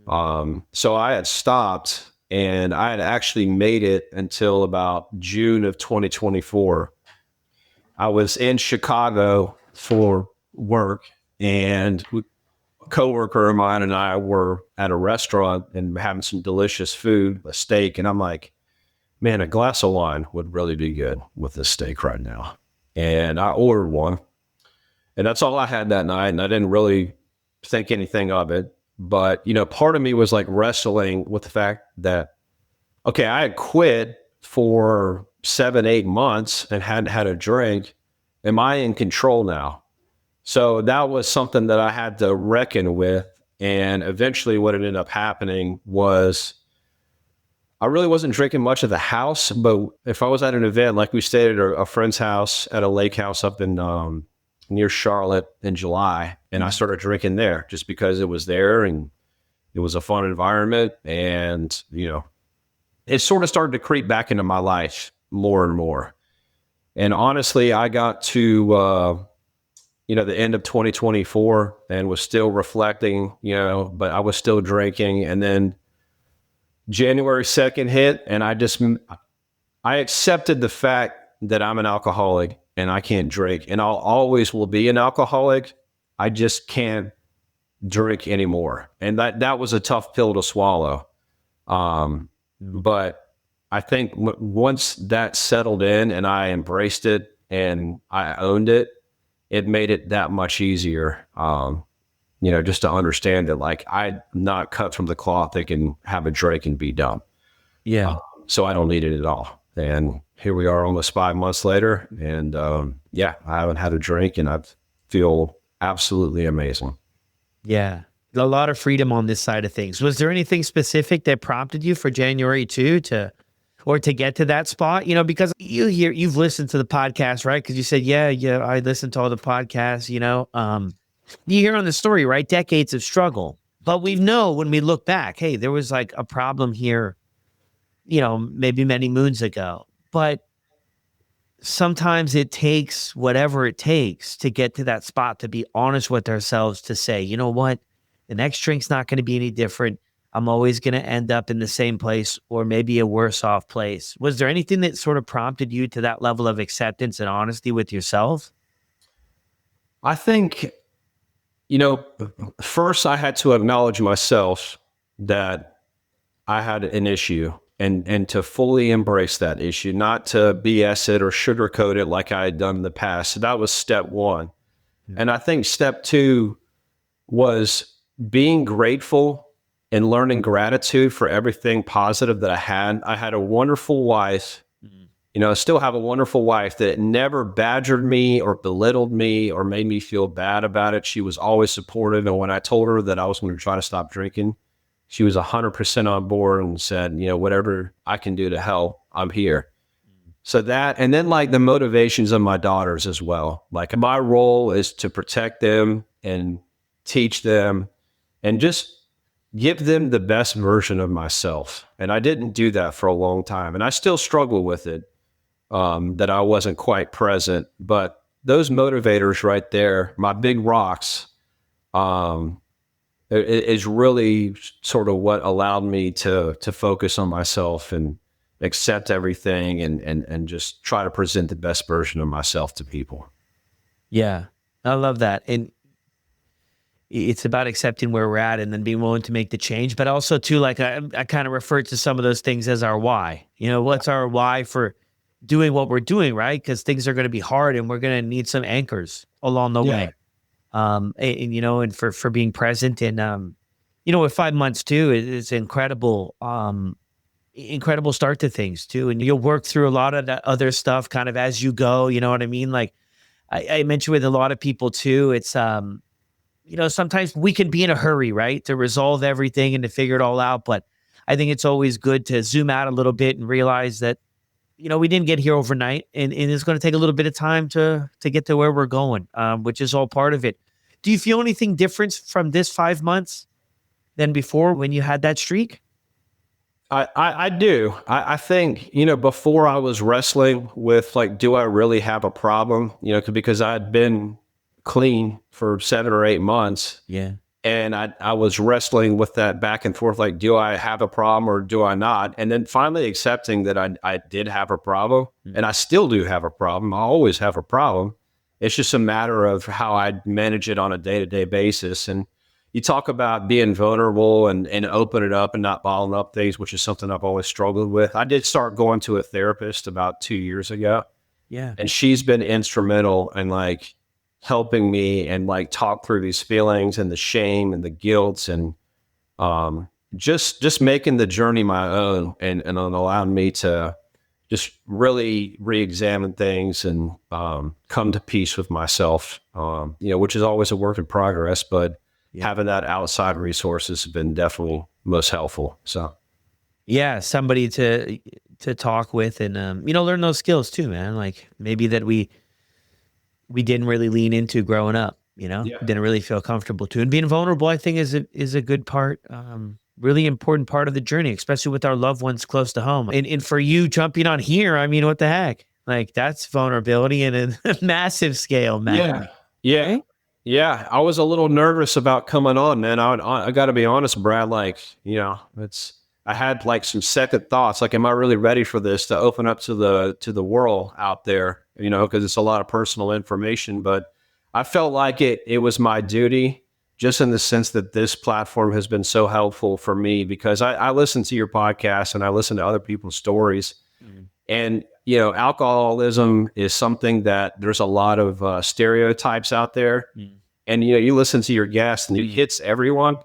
So I had stopped. And I had actually made it until about June of 2024. I was in Chicago for work, and a coworker of mine and I were at a restaurant and having some delicious food, a steak. And I'm like, man, a glass of wine would really be good with this steak right now. And I ordered one. And that's all I had that night. And I didn't really think anything of it. But, part of me was wrestling with the fact that, okay, I had quit for 7-8 months and hadn't had a drink. Am I in control now? So that was something that I had to reckon with. And eventually what ended up happening was I really wasn't drinking much at the house, but if I was at an event, like we stayed at a friend's house at a lake house up in near Charlotte in July, and I started drinking there just because it was there and it was a fun environment. And, it sort of started to creep back into my life more and more. And honestly, I got to, the end of 2024 and was still reflecting, but I was still drinking. And then January 2nd hit, and I accepted the fact that I'm an alcoholic and I can't drink, and I'll always will be an alcoholic. I just can't drink anymore. And that was a tough pill to swallow. But I think once that settled in and I embraced it and I owned it, it made it that much easier. Just to understand that I'm not cut from the cloth that can have a drink and be done. Yeah. So I don't need it at all. And here we are almost 5 months later. And I haven't had a drink and I feel absolutely amazing. Yeah. A lot of freedom on this side of things. Was there anything specific that prompted you for January 2 to get to that spot? Because you've listened to the podcast, right? Because you said, yeah, I listened to all the podcasts, you hear on the story, right? Decades of struggle. But we know when we look back, hey, there was a problem here, maybe many moons ago. But sometimes it takes whatever it takes to get to that spot, to be honest with ourselves, to say, you know what? The next drink's not going to be any different. I'm always going to end up in the same place or maybe a worse off place. Was there anything that sort of prompted you to that level of acceptance and honesty with yourself? I think, first I had to acknowledge myself that I had an issue and to fully embrace that issue, not to BS it or sugarcoat it like I had done in the past. So that was step one. Yeah. And I think step two was being grateful and learning gratitude for everything positive that I had. I had a wonderful wife, I still have a wonderful wife that never badgered me or belittled me or made me feel bad about it. She was always supportive. And when I told her that I was going to try to stop drinking, she was 100% on board and said, whatever I can do to help, I'm here. So that, and then like the motivations of my daughters as well. Like my role is to protect them and teach them and just give them the best version of myself. And I didn't do that for a long time. And I still struggle with it, that I wasn't quite present. But those motivators right there, my big rocks, um, is really sort of what allowed me to focus on myself and accept everything and just try to present the best version of myself to people. Yeah, I love that. And it's about accepting where we're at and then being willing to make the change. But also too, like I kind of refer to some of those things as our why. You know, what's our why for doing what we're doing, right? Because things are going to be hard and we're going to need some anchors along the way. And, you know, and for being present and, you know, with 5 months too, it's incredible, incredible start to things too. And you'll work through a lot of that other stuff kind of as you go, you know what I mean? Like I mentioned with a lot of people too, it's, you know, sometimes we can be in a hurry, right? To resolve everything and to figure it all out. But I think it's always good to zoom out a little bit and realize that, you know, we didn't get here overnight and it's going to take a little bit of time to get to where we're going, which is all part of it. Do you feel anything different from this 5 months than before when you had that streak? I do. I think, you know, before I was wrestling with like, do I really have a problem? You know, because I had been clean for 7 or 8 months. Yeah. And I was wrestling with that back and forth, like, do I have a problem or do I not? And then finally accepting that I did have a problem and I still do have a problem. I always have a problem. It's just a matter of how I manage it on a day-to-day basis. And you talk about being vulnerable and open it up and not bottling up things, which is something I've always struggled with. I did start going to a therapist about 2 years ago. Yeah. And she's been instrumental in like helping me and like talk through these feelings and the shame and the guilt and just making the journey my own and allowing me to just really re-examine things and come to peace with myself, you know, which is always a work in progress, but having that outside resources has been definitely most helpful. So Yeah, somebody to talk with and you know, learn those skills too, man. Like maybe that we didn't really lean into growing up, you know, yeah. didn't really feel comfortable to. And being vulnerable, I think is a good part, really important part of the journey, especially with our loved ones close to home. And for you jumping on here, I mean, what the heck? Like that's vulnerability in a massive scale, man. Yeah. Yeah. Right? Yeah. I was a little nervous about coming on, man. I got to be honest, Brad, like, you know, I had like some second thoughts. Like, am I really ready for this to open up to the world out there? You know, because it's a lot of personal information, but I felt like it was my duty just in the sense that this platform has been so helpful for me because I listen to your podcast and I listen to other people's stories. Mhm. And, you know, alcoholism is something that there's a lot of stereotypes out there. Mm. And, you know, you listen to your guests and it hits everyone,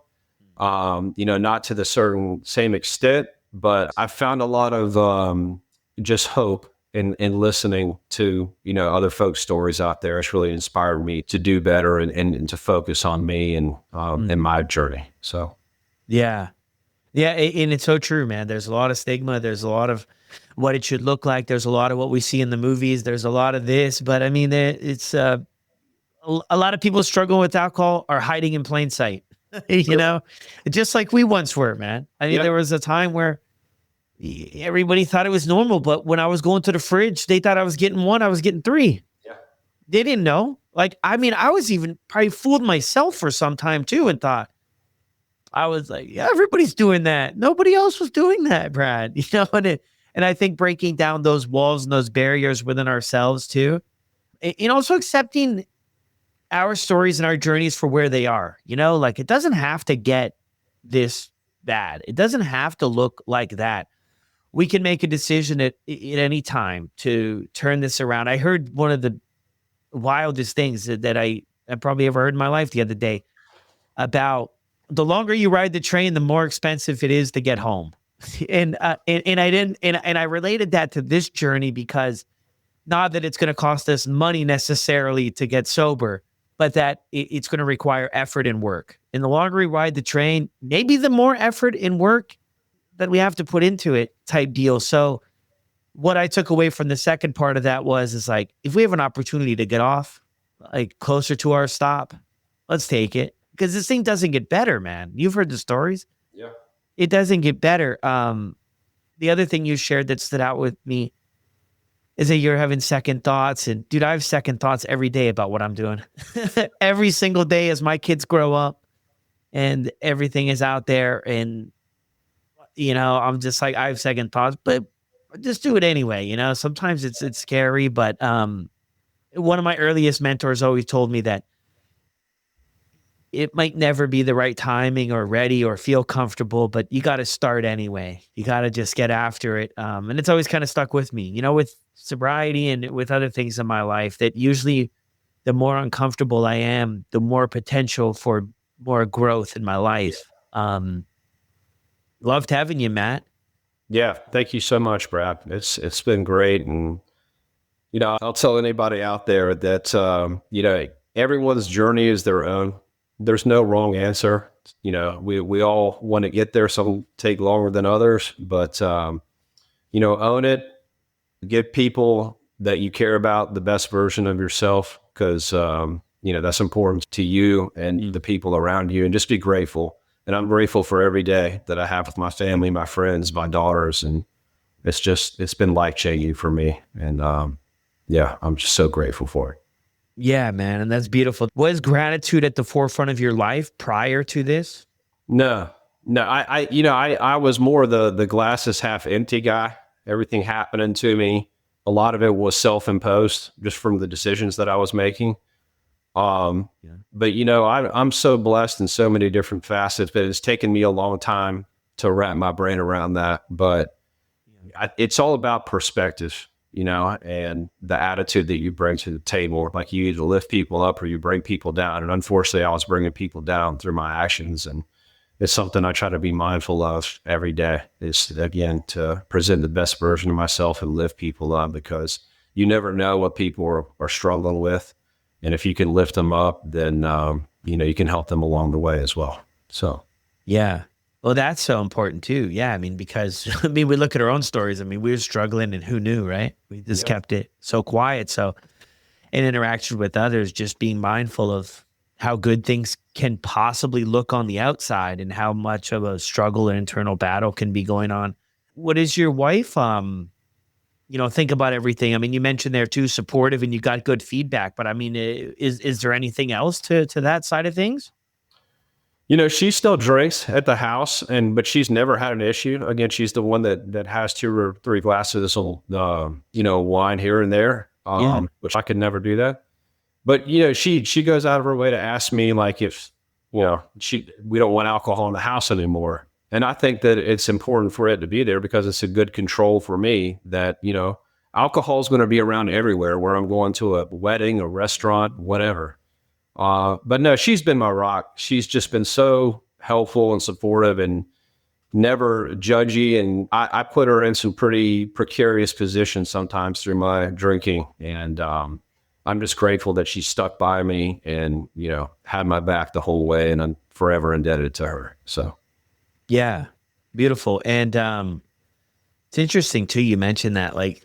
you know, not to the certain same extent, but I found a lot of just hope in listening to, you know, other folks' stories out there. It's really inspired me to do better and to focus on me and my journey. So, Yeah. Yeah. And it's so true, man. There's a lot of stigma. There's a lot of what it should look like. There's a lot of what we see in the movies. There's a lot of this, but I mean, it's a lot of people struggling with alcohol are hiding in plain sight, you know, just like we once were, man. I mean, yeah, there was a time where everybody thought it was normal, but when I was going to the fridge, they thought I was getting one, I was getting three. yeah, They didn't know. Like, I mean, I was even probably fooled myself for some time too and thought, I was like, yeah, everybody's doing that. Nobody else was doing that, Brad. You know, and I think breaking down those walls and those barriers within ourselves too, and also accepting our stories and our journeys for where they are. You know, like it doesn't have to get this bad. It doesn't have to look like that. We can make a decision at any time to turn this around. I heard one of the wildest things that I probably ever heard in my life the other day about the longer you ride the train, the more expensive it is to get home. And I didn't and I related that to this journey because not that it's going to cost us money necessarily to get sober, but that it's going to require effort and work. And the longer we ride the train, maybe the more effort and work that we have to put into it type deal. So what I took away from the second part of that is like, if we have an opportunity to get off, like closer to our stop, let's take it. Because this thing doesn't get better, man. You've heard the stories. Yeah. It doesn't get better. The other thing you shared that stood out with me is that you're having second thoughts. And dude, I have second thoughts every day about what I'm doing. Every single day as my kids grow up and everything is out there. And, I'm just like, I have second thoughts, but just do it anyway. Sometimes it's scary, but one of my earliest mentors always told me that it might never be the right timing or ready or feel comfortable, but you got to start anyway. You got to just get after it. And it's always kind of stuck with me, with sobriety and with other things in my life, that usually the more uncomfortable I am, the more potential for more growth in my life. Loved having you, Matt. Yeah. Thank you so much, Brad. It's been great. And, I'll tell anybody out there that, everyone's journey is their own. There's no wrong answer. We all want to get there. Some take longer than others, but, own it. Give people that you care about the best version of yourself, because, that's important to you and the people around you, and just be grateful. And I'm grateful for every day that I have with my family, my friends, my daughters. And it's been life-changing for me. And, I'm just so grateful for it. Yeah, man. And that's beautiful. Was gratitude at the forefront of your life prior to this? No. I was more the glass is half empty guy. Everything happening to me, a lot of it was self-imposed just from the decisions that I was making. But I'm so blessed in so many different facets, but it's taken me a long time to wrap my brain around that. But it's all about perspective, and the attitude that you bring to the table. Like, you either lift people up or you bring people down. And unfortunately, I was bringing people down through my actions. And it's something I try to be mindful of every day, is, again, to present the best version of myself and lift people up, because you never know what people are struggling with. And if you can lift them up, then, you can help them along the way as well. So, yeah. Well, that's so important too. Yeah. I mean, because we look at our own stories. I mean, we were struggling, and who knew, right? We just kept it so quiet. So in interaction with others, just being mindful of how good things can possibly look on the outside and how much of a struggle and internal battle can be going on. What is your wife, think about everything? I mean, you mentioned there too, supportive, and you got good feedback, but I mean, is there anything else to that side of things? She still drinks at the house, but she's never had an issue. Again, she's the one that has 2 or 3 glasses of, wine here and there, which I could never do that. But, she goes out of her way to ask me, like, if, we don't want alcohol in the house anymore. And I think that it's important for it to be there, because it's a good control for me that, alcohol is going to be around everywhere, where I'm going to a wedding, a restaurant, whatever. But no, she's been my rock. She's just been so helpful and supportive and never judgy. And I put her in some pretty precarious positions sometimes through my drinking. And I'm just grateful that she stuck by me and, had my back the whole way. And I'm forever indebted to her. So, yeah, beautiful. And it's interesting too, you mentioned that, like,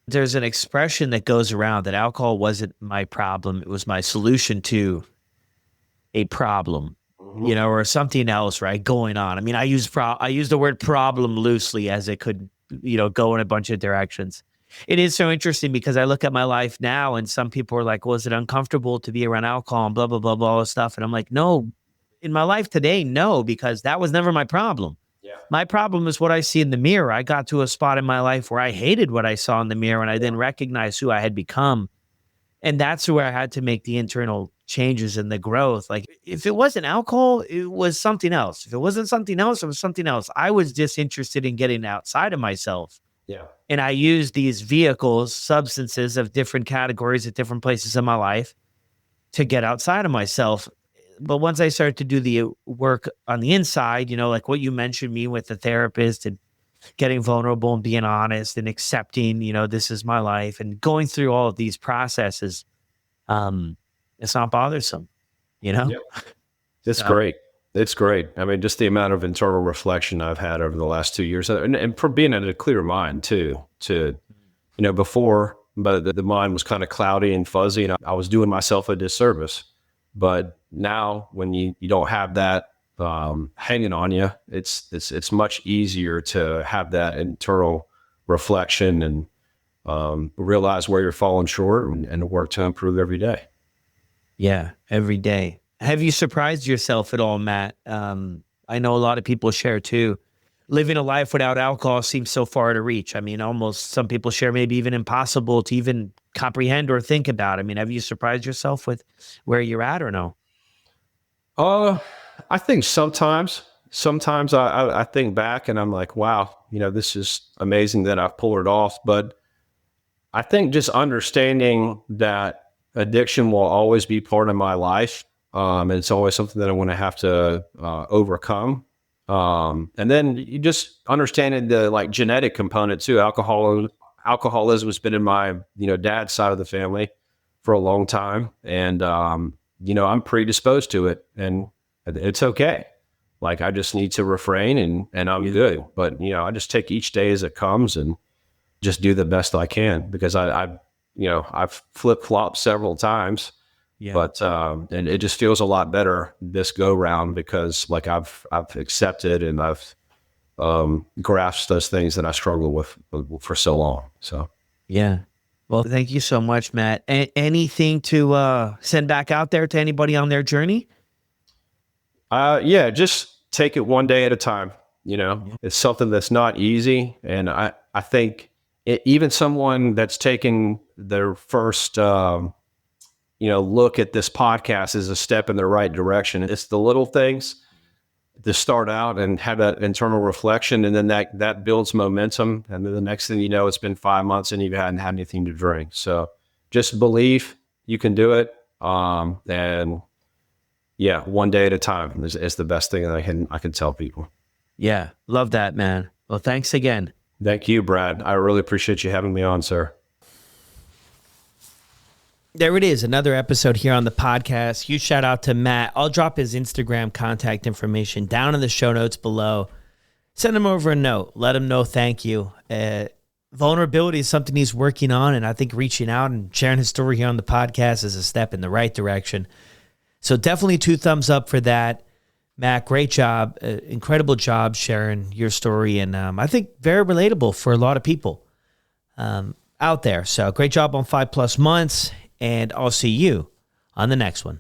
there's an expression that goes around that alcohol wasn't my problem. It was my solution to a problem, or something else, right, going on. I mean, I use the word problem loosely, as it could, go in a bunch of directions. It is so interesting, because I look at my life now, and some people are like, well, is it uncomfortable to be around alcohol and blah, blah, blah, blah, all this stuff. And I'm like, no, in my life today, no, because that was never my problem. My problem is what I see in the mirror. I got to a spot in my life where I hated what I saw in the mirror, and I didn't recognize who I had become. And that's where I had to make the internal changes and the growth. Like, if it wasn't alcohol, it was something else. If it wasn't something else, it was something else. I was just interested in getting outside of myself. yeah. And I used these vehicles, substances of different categories at different places in my life to get outside of myself. But once I started to do the work on the inside, like what you mentioned, me with the therapist, and getting vulnerable and being honest and accepting, this is my life, and going through all of these processes, it's not bothersome, Yeah. It's great. It's great. I mean, just the amount of internal reflection I've had over the last 2 years, and for being in a clear mind too. Before, but the mind was kind of cloudy and fuzzy, and I was doing myself a disservice. But now, when you don't have that hanging on you, it's much easier to have that internal reflection and realize where you're falling short and work to improve every day. Yeah, every day. Have you surprised yourself at all, Matt? I know a lot of people share too. Living a life without alcohol seems so far to reach. I mean, almost some people share maybe even impossible to even comprehend or think about. I mean, have you surprised yourself with where you're at or no? I think sometimes I think back and I'm like, wow, this is amazing that I've pulled it off. But I think just understanding that addiction will always be part of my life. And it's always something that I want to have to overcome. And then you just understanding the like genetic component too. Alcoholism has been in my, dad's side of the family for a long time. And, I'm predisposed to it and it's okay. Like I just need to refrain and I'm good. But, I just take each day as it comes and just do the best I can because I've flip-flopped several times. Yeah. But and it just feels a lot better this go round because like I've accepted and I've grasped those things that I struggled with for so long. So yeah. Well, thank you so much, Matt. Anything to send back out there to anybody on their journey? Yeah, just take it one day at a time. It's something that's not easy, and I think even someone that's taking their first look at this podcast is a step in the right direction. It's the little things to start out and have that internal reflection. And then that builds momentum. And then the next thing you know, it's been 5 months and you hadn't had anything to drink. So just believe you can do it. And yeah, one day at a time is the best thing that I can tell people. Yeah. Love that, man. Well, thanks again. Thank you, Brad. I really appreciate you having me on, sir. There it is, another episode here on the podcast. Huge shout out to Matt. I'll drop his Instagram contact information down in the show notes below. Send him over a note. Let him know thank you. Vulnerability is something he's working on, and I think reaching out and sharing his story here on the podcast is a step in the right direction. So definitely 2 thumbs up for that. Matt, great job. Incredible job sharing your story, and I think very relatable for a lot of people out there. So great job on 5+ months. And I'll see you on the next one.